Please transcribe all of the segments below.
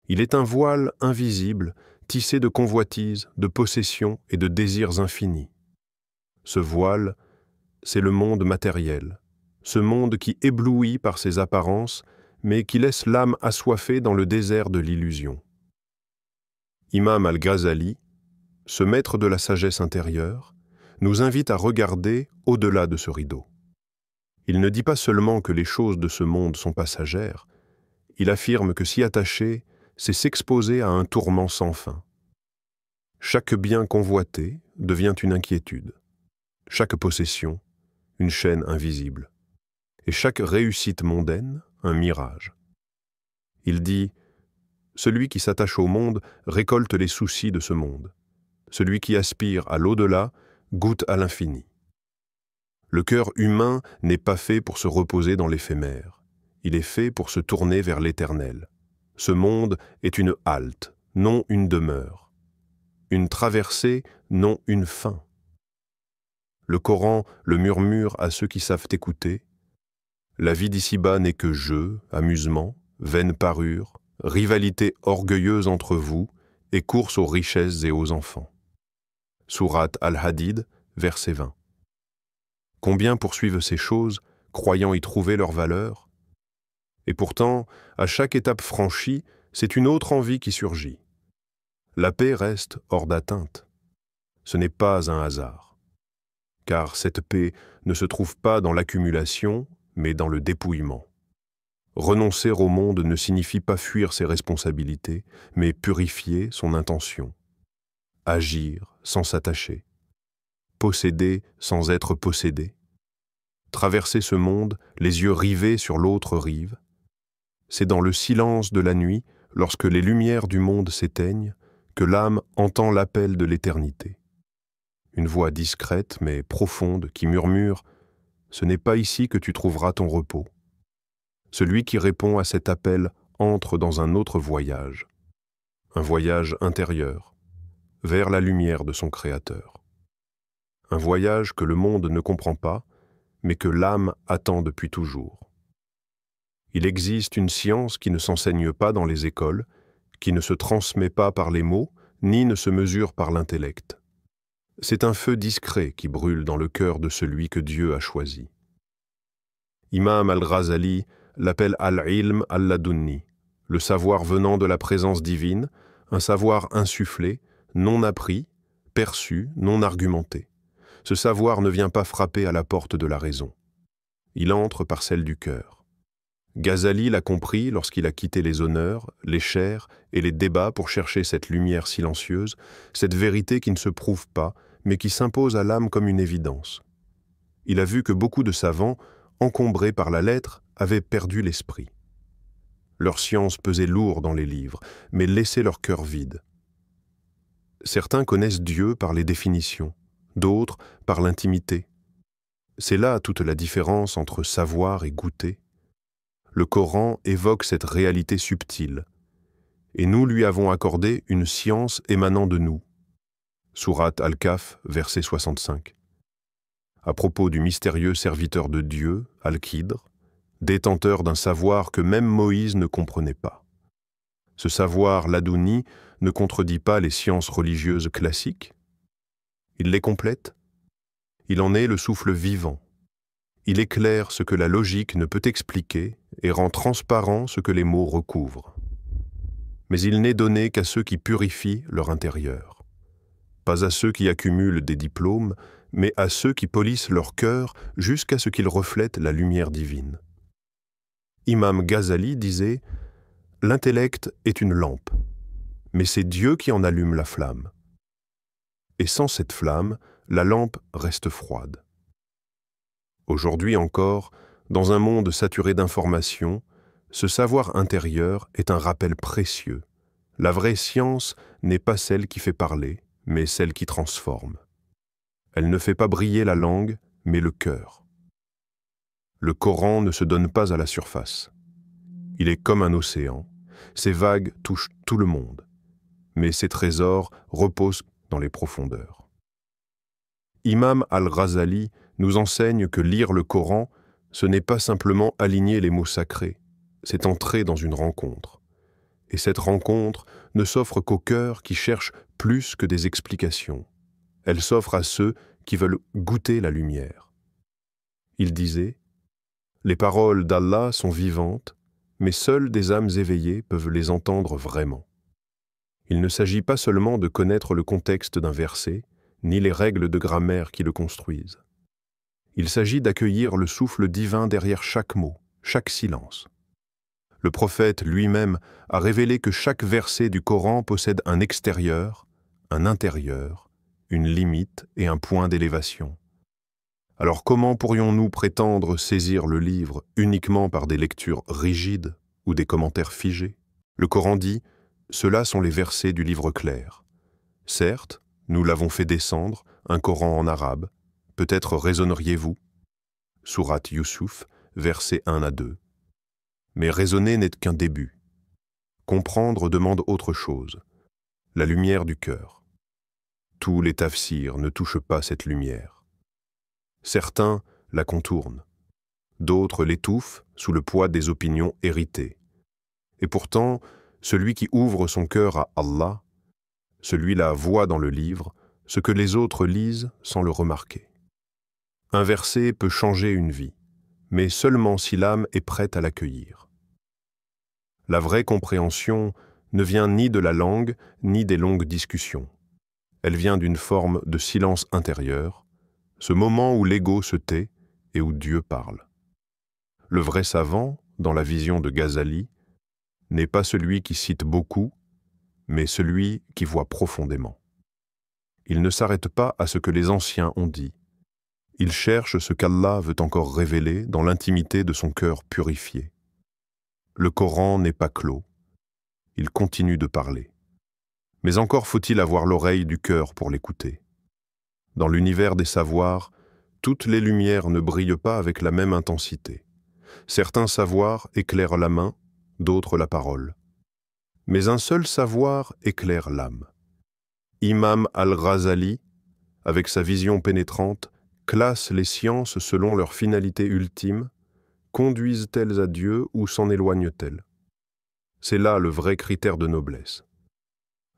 Il est un voile invisible, tissé de convoitises, de possessions et de désirs infinis. Ce voile, c'est le monde matériel, ce monde qui éblouit par ses apparences, mais qui laisse l'âme assoiffée dans le désert de l'illusion. Imam al-Ghazali, ce maître de la sagesse intérieure, nous invite à regarder au-delà de ce rideau. Il ne dit pas seulement que les choses de ce monde sont passagères, il affirme que s'y attacher, c'est s'exposer à un tourment sans fin. Chaque bien convoité devient une inquiétude, chaque possession, une chaîne invisible, et chaque réussite mondaine, un mirage. Il dit « Celui qui s'attache au monde récolte les soucis de ce monde. Celui qui aspire à l'au-delà goûte à l'infini. » Le cœur humain n'est pas fait pour se reposer dans l'éphémère. Il est fait pour se tourner vers l'éternel. Ce monde est une halte, non une demeure. Une traversée, non une fin. Le Coran le murmure à ceux qui savent écouter. La vie d'ici-bas n'est que jeu, amusement, vaine parure, rivalité orgueilleuse entre vous et course aux richesses et aux enfants. Sourate Al-Hadid, verset 20. Combien poursuivent ces choses, croyant y trouver leur valeur? Et pourtant, à chaque étape franchie, c'est une autre envie qui surgit. La paix reste hors d'atteinte. Ce n'est pas un hasard. Car cette paix ne se trouve pas dans l'accumulation, mais dans le dépouillement. Renoncer au monde ne signifie pas fuir ses responsabilités, mais purifier son intention. Agir sans s'attacher. Posséder sans être possédé. Traverser ce monde, les yeux rivés sur l'autre rive. C'est dans le silence de la nuit, lorsque les lumières du monde s'éteignent, que l'âme entend l'appel de l'éternité. Une voix discrète mais profonde qui murmure « Ce n'est pas ici que tu trouveras ton repos ». Celui qui répond à cet appel entre dans un autre voyage, un voyage intérieur, vers la lumière de son Créateur. Un voyage que le monde ne comprend pas, mais que l'âme attend depuis toujours. Il existe une science qui ne s'enseigne pas dans les écoles, qui ne se transmet pas par les mots, ni ne se mesure par l'intellect. C'est un feu discret qui brûle dans le cœur de celui que Dieu a choisi. Imam al-Ghazali l'appelle al-ilm al-ladunni, le savoir venant de la présence divine, un savoir insufflé, non appris, perçu, non argumenté. Ce savoir ne vient pas frapper à la porte de la raison. Il entre par celle du cœur. Ghazali l'a compris lorsqu'il a quitté les honneurs, les chairs et les débats pour chercher cette lumière silencieuse, cette vérité qui ne se prouve pas, mais qui s'impose à l'âme comme une évidence. Il a vu que beaucoup de savants, encombrés par la lettre, avaient perdu l'esprit. Leur science pesait lourd dans les livres, mais laissait leur cœur vide. Certains connaissent Dieu par les définitions, d'autres par l'intimité. C'est là toute la différence entre savoir et goûter. Le Coran évoque cette réalité subtile, et nous lui avons accordé une science émanant de nous. Sourate Al-Kahf, verset 65. À propos du mystérieux serviteur de Dieu, Al-Khidr, détenteur d'un savoir que même Moïse ne comprenait pas. Ce savoir ladouni ne contredit pas les sciences religieuses classiques. Il les complète. Il en est le souffle vivant. Il éclaire ce que la logique ne peut expliquer et rend transparent ce que les mots recouvrent. Mais il n'est donné qu'à ceux qui purifient leur intérieur. Pas à ceux qui accumulent des diplômes, mais à ceux qui polissent leur cœur jusqu'à ce qu'ils reflètent la lumière divine. Imam Ghazali disait « L'intellect est une lampe, mais c'est Dieu qui en allume la flamme. Et sans cette flamme, la lampe reste froide. » Aujourd'hui encore, dans un monde saturé d'informations, ce savoir intérieur est un rappel précieux. La vraie science n'est pas celle qui fait parler, mais celle qui transforme. Elle ne fait pas briller la langue, mais le cœur. Le Coran ne se donne pas à la surface. Il est comme un océan. Ses vagues touchent tout le monde, mais ses trésors reposent dans les profondeurs. Imam al-Ghazali nous enseigne que lire le Coran, ce n'est pas simplement aligner les mots sacrés, c'est entrer dans une rencontre. Et cette rencontre ne s'offre qu'aux cœurs qui cherchent plus que des explications. Elle s'offre à ceux qui veulent goûter la lumière. Il disait, « Les paroles d'Allah sont vivantes, mais seules des âmes éveillées peuvent les entendre vraiment. » Il ne s'agit pas seulement de connaître le contexte d'un verset, ni les règles de grammaire qui le construisent. Il s'agit d'accueillir le souffle divin derrière chaque mot, chaque silence. Le prophète lui-même a révélé que chaque verset du Coran possède un extérieur, un intérieur, une limite et un point d'élévation. Alors comment pourrions-nous prétendre saisir le livre uniquement par des lectures rigides ou des commentaires figés? Le Coran dit « Ceux-là sont les versets du livre clair. Certes, nous l'avons fait descendre, un Coran en arabe. Peut-être raisonneriez-vous » Sourate Yusuf, versets 1 à 2. Mais raisonner n'est qu'un début. Comprendre demande autre chose, la lumière du cœur. Tous les tafsirs ne touchent pas cette lumière. Certains la contournent, d'autres l'étouffent sous le poids des opinions héritées. Et pourtant, celui qui ouvre son cœur à Allah, celui-là voit dans le livre ce que les autres lisent sans le remarquer. Un verset peut changer une vie, mais seulement si l'âme est prête à l'accueillir. La vraie compréhension ne vient ni de la langue, ni des longues discussions. Elle vient d'une forme de silence intérieur, ce moment où l'ego se tait et où Dieu parle. Le vrai savant, dans la vision de Ghazali, n'est pas celui qui cite beaucoup, mais celui qui voit profondément. Il ne s'arrête pas à ce que les anciens ont dit. Il cherche ce qu'Allah veut encore révéler dans l'intimité de son cœur purifié. Le Coran n'est pas clos. Il continue de parler. Mais encore faut-il avoir l'oreille du cœur pour l'écouter. Dans l'univers des savoirs, toutes les lumières ne brillent pas avec la même intensité. Certains savoirs éclairent la main, d'autres la parole. Mais un seul savoir éclaire l'âme. Imam al-Ghazali, avec sa vision pénétrante, classe les sciences selon leur finalité ultime, conduisent-elles à Dieu ou s'en éloignent-elles? C'est là le vrai critère de noblesse.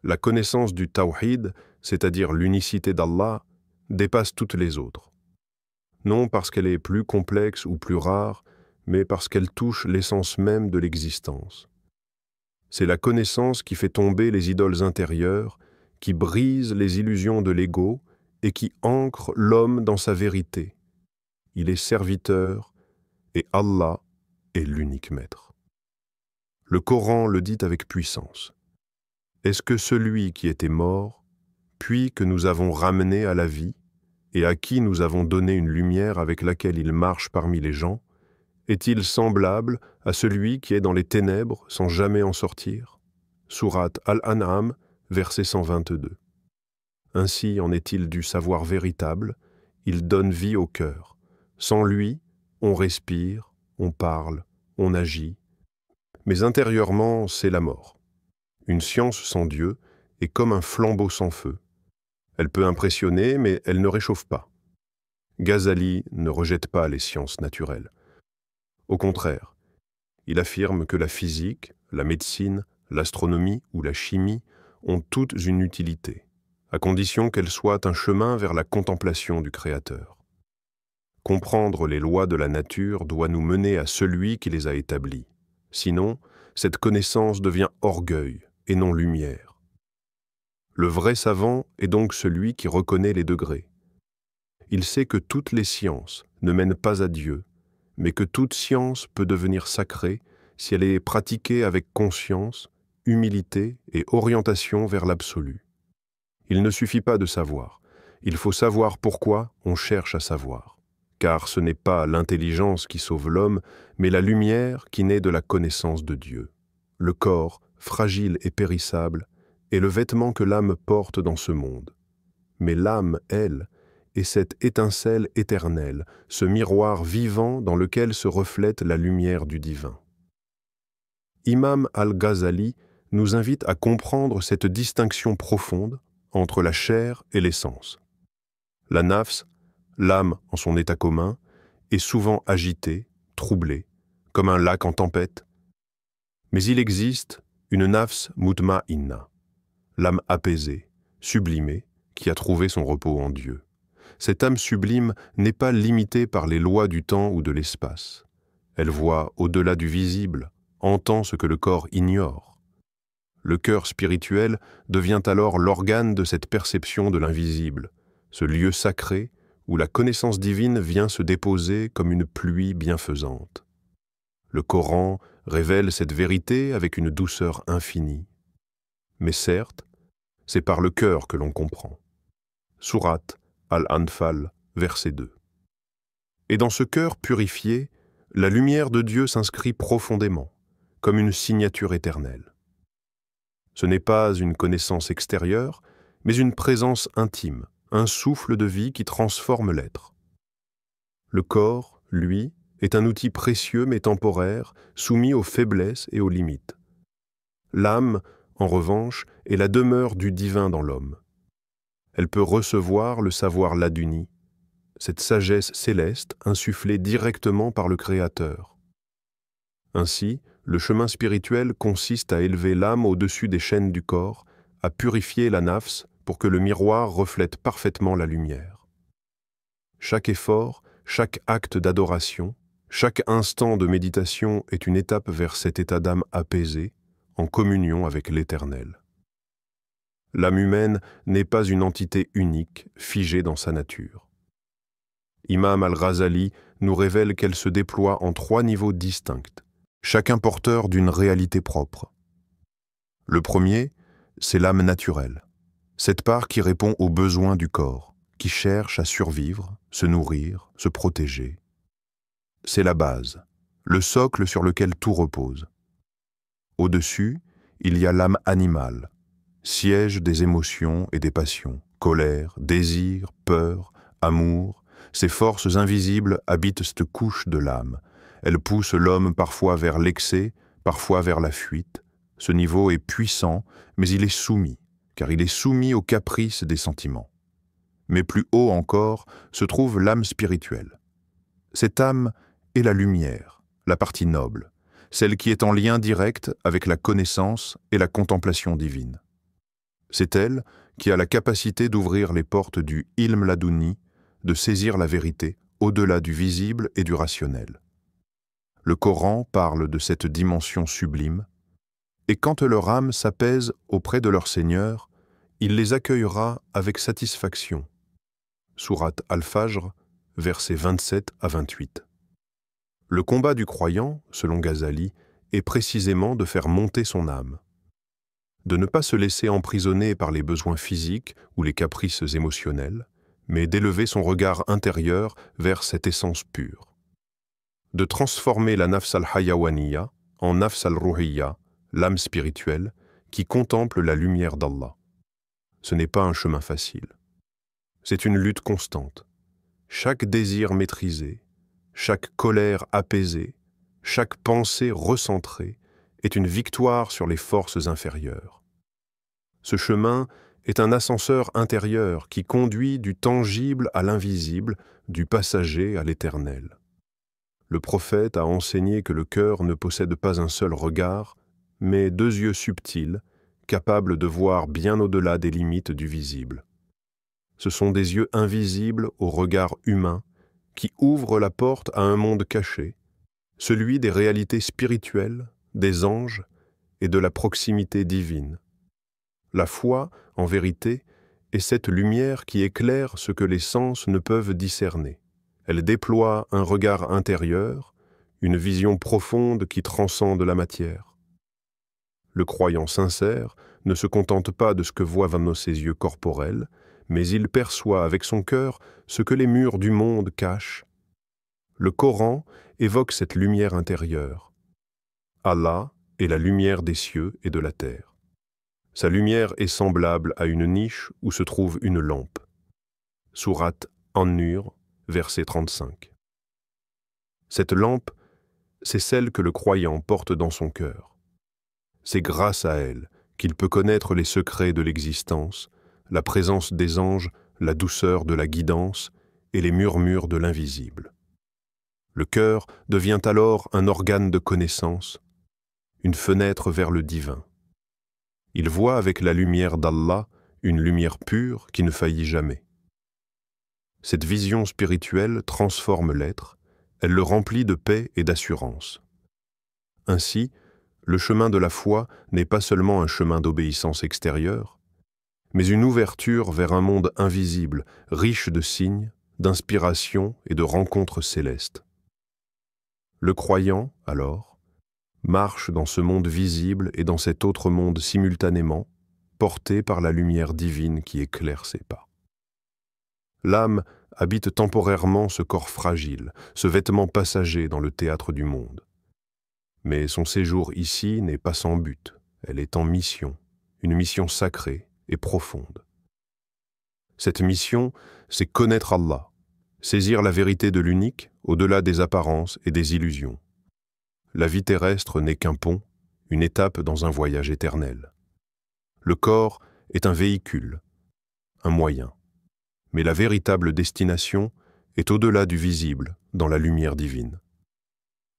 La connaissance du tawhid, c'est-à-dire l'unicité d'Allah, dépasse toutes les autres. Non parce qu'elle est plus complexe ou plus rare, mais parce qu'elle touche l'essence même de l'existence. C'est la connaissance qui fait tomber les idoles intérieures, qui brise les illusions de l'ego et qui ancre l'homme dans sa vérité. Il est serviteur et Allah est l'unique maître. Le Coran le dit avec puissance. Est-ce que celui qui était mort, puis que nous avons ramené à la vie, et à qui nous avons donné une lumière avec laquelle il marche parmi les gens, est-il semblable à celui qui est dans les ténèbres sans jamais en sortir? Sourate Al-An'am, verset 122. Ainsi en est-il du savoir véritable, il donne vie au cœur. Sans lui, on respire, on parle, on agit. Mais intérieurement, c'est la mort. Une science sans Dieu est comme un flambeau sans feu. Elle peut impressionner, mais elle ne réchauffe pas. Ghazali ne rejette pas les sciences naturelles. Au contraire, il affirme que la physique, la médecine, l'astronomie ou la chimie ont toutes une utilité, à condition qu'elles soient un chemin vers la contemplation du Créateur. Comprendre les lois de la nature doit nous mener à celui qui les a établies. Sinon, cette connaissance devient orgueil et non lumière. Le vrai savant est donc celui qui reconnaît les degrés. Il sait que toutes les sciences ne mènent pas à Dieu, mais que toute science peut devenir sacrée si elle est pratiquée avec conscience, humilité et orientation vers l'absolu. Il ne suffit pas de savoir, il faut savoir pourquoi on cherche à savoir. Car ce n'est pas l'intelligence qui sauve l'homme, mais la lumière qui naît de la connaissance de Dieu. Le corps, fragile et périssable, est le vêtement que l'âme porte dans ce monde. Mais l'âme, elle, est cette étincelle éternelle, ce miroir vivant dans lequel se reflète la lumière du divin. Imam al-Ghazali nous invite à comprendre cette distinction profonde entre la chair et l'essence. La nafs, l'âme en son état commun, est souvent agitée, troublée, comme un lac en tempête. Mais il existe une nafs mutma'inna, l'âme apaisée, sublimée, qui a trouvé son repos en Dieu. Cette âme sublime n'est pas limitée par les lois du temps ou de l'espace. Elle voit au-delà du visible, entend ce que le corps ignore. Le cœur spirituel devient alors l'organe de cette perception de l'invisible, ce lieu sacré où la connaissance divine vient se déposer comme une pluie bienfaisante. Le Coran révèle cette vérité avec une douceur infinie. Mais certes, c'est par le cœur que l'on comprend. Sourate Al-Anfal, verset 2. Et dans ce cœur purifié, la lumière de Dieu s'inscrit profondément, comme une signature éternelle. Ce n'est pas une connaissance extérieure, mais une présence intime, un souffle de vie qui transforme l'être. Le corps, lui, est un outil précieux mais temporaire, soumis aux faiblesses et aux limites. L'âme, en revanche, est la demeure du divin dans l'homme. Elle peut recevoir le savoir laduni, cette sagesse céleste insufflée directement par le Créateur. Ainsi, le chemin spirituel consiste à élever l'âme au-dessus des chaînes du corps, à purifier la nafs pour que le miroir reflète parfaitement la lumière. Chaque effort, chaque acte d'adoration, chaque instant de méditation est une étape vers cet état d'âme apaisée, en communion avec l'Éternel. L'âme humaine n'est pas une entité unique, figée dans sa nature. Imam al-Ghazali nous révèle qu'elle se déploie en 3 niveaux distincts, chacun porteur d'une réalité propre. Le premier, c'est l'âme naturelle, cette part qui répond aux besoins du corps, qui cherche à survivre, se nourrir, se protéger. C'est la base, le socle sur lequel tout repose. Au-dessus, il y a l'âme animale, siège des émotions et des passions, colère, désir, peur, amour. Ces forces invisibles habitent cette couche de l'âme. Elles poussent l'homme parfois vers l'excès, parfois vers la fuite. Ce niveau est puissant, mais il est soumis, car il est soumis aux caprices des sentiments. Mais plus haut encore se trouve l'âme spirituelle. Cette âme est la lumière, la partie noble, celle qui est en lien direct avec la connaissance et la contemplation divine. C'est elle qui a la capacité d'ouvrir les portes du ilm laduni, de saisir la vérité au-delà du visible et du rationnel. Le Coran parle de cette dimension sublime, et quand leur âme s'apaise auprès de leur Seigneur, il les accueillera avec satisfaction. Sourate Al-Fajr, versets 27 à 28. Le combat du croyant, selon Ghazali, est précisément de faire monter son âme, de ne pas se laisser emprisonner par les besoins physiques ou les caprices émotionnels, mais d'élever son regard intérieur vers cette essence pure, de transformer la nafs al-hayawaniya en nafs al-ruhiyya, l'âme spirituelle, qui contemple la lumière d'Allah. Ce n'est pas un chemin facile. C'est une lutte constante. Chaque désir maîtrisé, chaque colère apaisée, chaque pensée recentrée est une victoire sur les forces inférieures. Ce chemin est un ascenseur intérieur qui conduit du tangible à l'invisible, du passager à l'éternel. Le prophète a enseigné que le cœur ne possède pas un seul regard, mais 2 yeux subtils, capables de voir bien au-delà des limites du visible. Ce sont des yeux invisibles au regard humain qui ouvrent la porte à un monde caché, celui des réalités spirituelles, des anges et de la proximité divine. La foi, en vérité, est cette lumière qui éclaire ce que les sens ne peuvent discerner. Elle déploie un regard intérieur, une vision profonde qui transcende la matière. Le croyant sincère ne se contente pas de ce que voient dans ses yeux corporels, mais il perçoit avec son cœur ce que les murs du monde cachent. Le Coran évoque cette lumière intérieure. Allah est la lumière des cieux et de la terre. Sa lumière est semblable à une niche où se trouve une lampe. Sourate An-Nur, verset 35. Cette lampe, c'est celle que le croyant porte dans son cœur. C'est grâce à elle qu'il peut connaître les secrets de l'existence, la présence des anges, la douceur de la guidance et les murmures de l'invisible. Le cœur devient alors un organe de connaissance, une fenêtre vers le divin. Il voit avec la lumière d'Allah une lumière pure qui ne faillit jamais. Cette vision spirituelle transforme l'être, elle le remplit de paix et d'assurance. Ainsi, le chemin de la foi n'est pas seulement un chemin d'obéissance extérieure, mais une ouverture vers un monde invisible, riche de signes, d'inspiration et de rencontres célestes. Le croyant, alors, marche dans ce monde visible et dans cet autre monde simultanément, porté par la lumière divine qui éclaire ses pas. L'âme habite temporairement ce corps fragile, ce vêtement passager dans le théâtre du monde. Mais son séjour ici n'est pas sans but, elle est en mission, une mission sacrée et profonde. Cette mission, c'est connaître Allah, saisir la vérité de l'unique au-delà des apparences et des illusions. La vie terrestre n'est qu'un pont, une étape dans un voyage éternel. Le corps est un véhicule, un moyen. Mais la véritable destination est au-delà du visible, dans la lumière divine.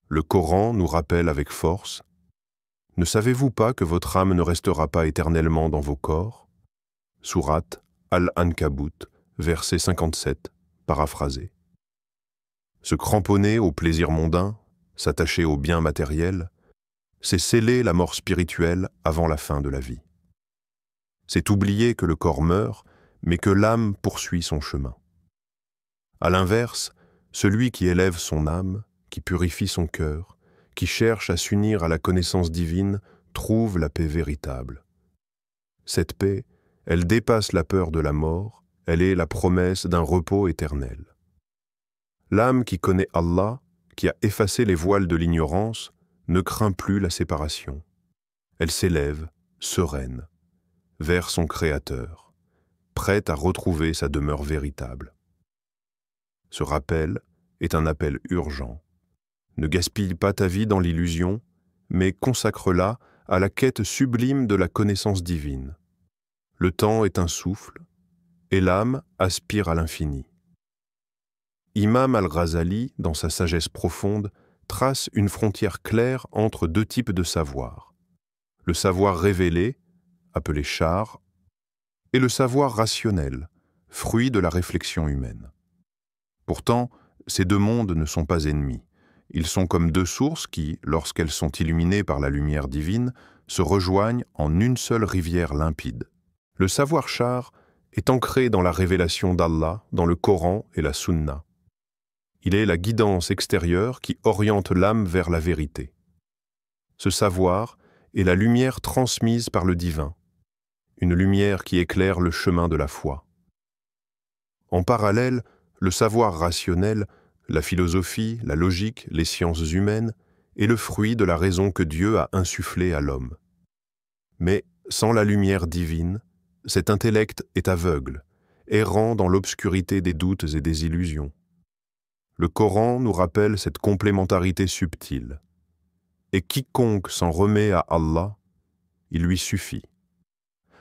Le Coran nous rappelle avec force « Ne savez-vous pas que votre âme ne restera pas éternellement dans vos corps » Sourate Al-Ankabut, verset 57, paraphrasé. Se cramponner au plaisir mondain, s'attacher aux biens matériels, c'est sceller la mort spirituelle avant la fin de la vie. C'est oublier que le corps meurt, mais que l'âme poursuit son chemin. À l'inverse, celui qui élève son âme, qui purifie son cœur, qui cherche à s'unir à la connaissance divine, trouve la paix véritable. Cette paix, elle dépasse la peur de la mort, elle est la promesse d'un repos éternel. L'âme qui connaît Allah, qui a effacé les voiles de l'ignorance, ne craint plus la séparation. Elle s'élève, sereine, vers son Créateur, prête à retrouver sa demeure véritable. Ce rappel est un appel urgent. Ne gaspille pas ta vie dans l'illusion, mais consacre-la à la quête sublime de la connaissance divine. Le temps est un souffle, et l'âme aspire à l'infini. Imam al-Ghazali, dans sa sagesse profonde, trace une frontière claire entre deux types de savoir. Le savoir révélé, appelé char, et le savoir rationnel, fruit de la réflexion humaine. Pourtant, ces deux mondes ne sont pas ennemis. Ils sont comme deux sources qui, lorsqu'elles sont illuminées par la lumière divine, se rejoignent en une seule rivière limpide. Le savoir char est ancré dans la révélation d'Allah, dans le Coran et la Sunna. Il est la guidance extérieure qui oriente l'âme vers la vérité. Ce savoir est la lumière transmise par le divin, une lumière qui éclaire le chemin de la foi. En parallèle, le savoir rationnel, la philosophie, la logique, les sciences humaines, est le fruit de la raison que Dieu a insufflée à l'homme. Mais sans la lumière divine, cet intellect est aveugle, errant dans l'obscurité des doutes et des illusions. Le Coran nous rappelle cette complémentarité subtile. Et quiconque s'en remet à Allah, il lui suffit.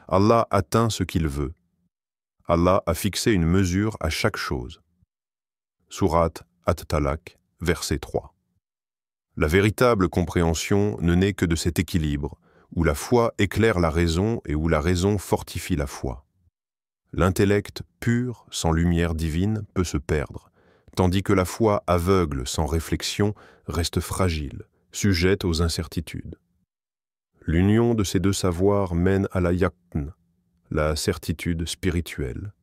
Allah atteint ce qu'il veut. Allah a fixé une mesure à chaque chose. Sourate At-Talaq, verset 3. La véritable compréhension ne naît que de cet équilibre, où la foi éclaire la raison et où la raison fortifie la foi. L'intellect pur, sans lumière divine, peut se perdre, tandis que la foi aveugle, sans réflexion, reste fragile, sujette aux incertitudes. L'union de ces deux savoirs mène à la yaqn, la certitude spirituelle,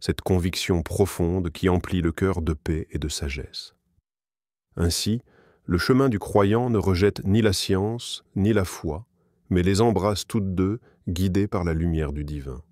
cette conviction profonde qui emplit le cœur de paix et de sagesse. Ainsi, le chemin du croyant ne rejette ni la science, ni la foi, mais les embrasse toutes deux, guidées par la lumière du divin.